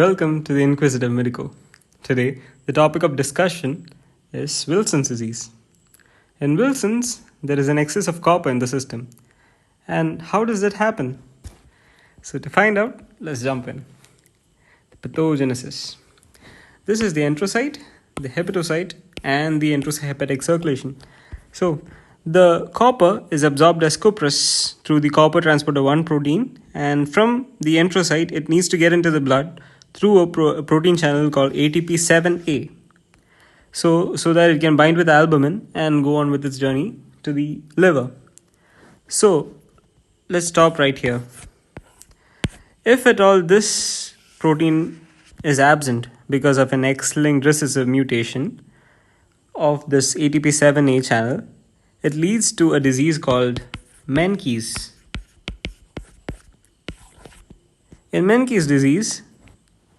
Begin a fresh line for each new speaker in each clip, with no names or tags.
Welcome to the Inquisitive Medico. Today, the topic of discussion is Wilson's disease. In Wilson's, there is an excess of copper in the system. And how does that happen? So, to find out, let's jump in. The pathogenesis. This is the enterocyte, the hepatocyte, and the enterohepatic circulation. So, the copper is absorbed as cuprous through the copper transporter 1 protein, and from the enterocyte, it needs to get into the blood through a protein channel called ATP7A. So that it can bind with albumin and go on with its journey to the liver. So, let's stop right here. If at all this protein is absent because of an X-linked recessive mutation of this ATP7A channel, it leads to a disease called Menke's. In Menke's disease,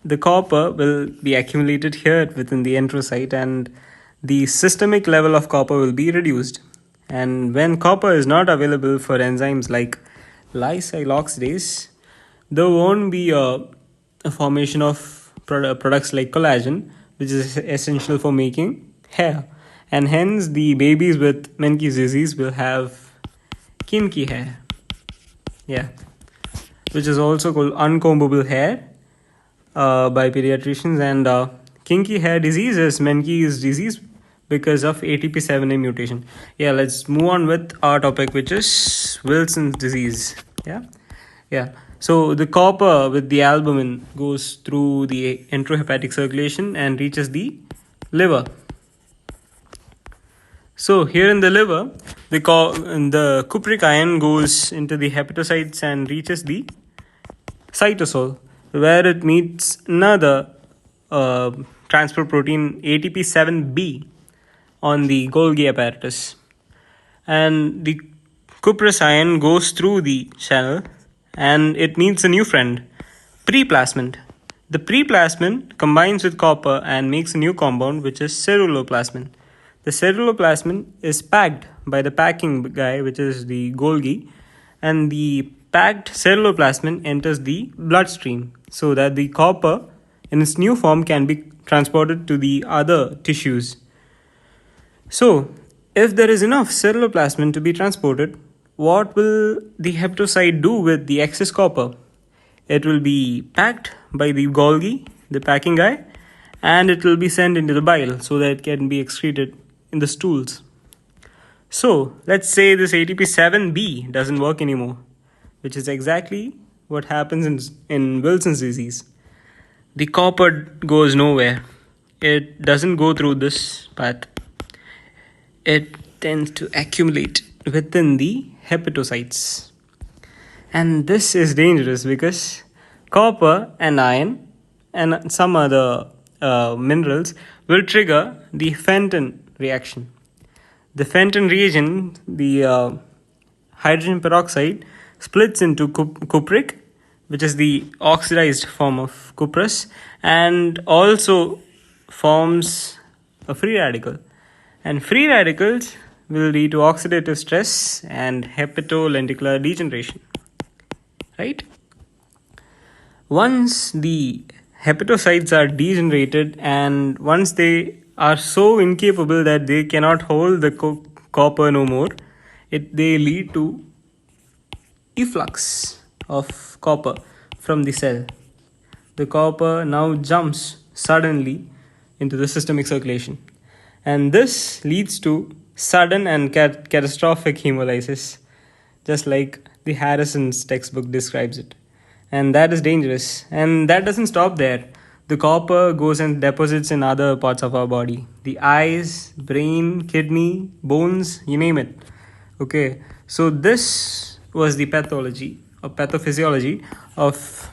the copper will be accumulated here within the enterocyte and the systemic level of copper will be reduced. And when copper is not available for enzymes like lysyl oxidase, there won't be a formation of products like collagen, which is essential for making hair. And hence the babies with Menke's disease will have kinky hair. Which is also called uncombable hair by pediatricians, and kinky hair disease is Menke's disease because of ATP7A mutation. Let's move on with our topic, which is Wilson's disease. So the copper with the albumin goes through the enterohepatic circulation and reaches the liver. So here in the liver, the cupric ion goes into the hepatocytes and reaches the cytosol, where it meets another transport protein ATP7B on the Golgi apparatus. And the cuprous ion goes through the channel and it meets a new friend, preplasmin. The preplasmin combines with copper and makes a new compound, which is ceruloplasmin. The ceruloplasmin is packed by the packing guy, which is the Golgi, and the packed ceruloplasmin enters the bloodstream so that the copper in its new form can be transported to the other tissues. So, if there is enough ceruloplasmin to be transported, what will the hepatocyte do with the excess copper? It will be packed by the Golgi, the packing guy, and it will be sent into the bile so that it can be excreted in the stools. So, let's say this ATP7B doesn't work anymore, which is exactly what happens in Wilson's disease. The copper goes nowhere. It doesn't go through this path. It tends to accumulate within the hepatocytes. And this is dangerous because copper and iron and some other minerals will trigger the Fenton reaction. The Fenton reagent, the hydrogen peroxide, splits into cupric, which is the oxidized form of cuprous, and also forms a free radical. And free radicals will lead to oxidative stress and hepatolenticular degeneration. Right? Once the hepatocytes are degenerated and once they are so incapable that they cannot hold the copper no more, they lead to efflux of copper from the cell. The copper now jumps suddenly into the systemic circulation, and this leads to sudden and catastrophic hemolysis, just like the Harrison's textbook describes it. And that is dangerous. And that doesn't stop there. The copper goes and deposits in other parts of our body. The eyes, brain, kidney, bones, you name it. Okay, so this was the pathology or pathophysiology of